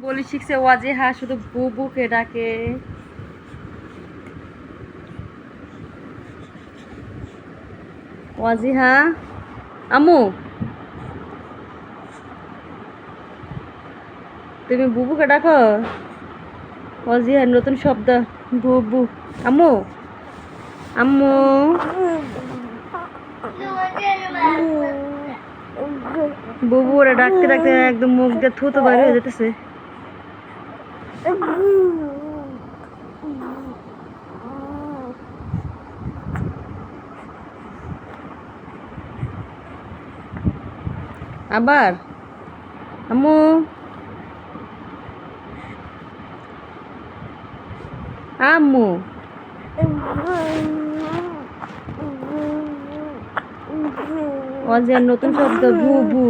বলি শিখছে ওয়াজিহা শুধু বুবুকে ডাকে। ওয়াজিহা আম্মু তুমি বুবুকে ডাকো। ওয়াজিহার নতুন শব্দ বুবু। আম্মু আম্মু বুবু ওরা ডাকতে ডাকতে একদম মুখ দিয়ে থুতু বাইরে হয়ে যেতেছে। আবার আম্মু আম্মু ওয়াজিহার নতুন শব্দ বুবু।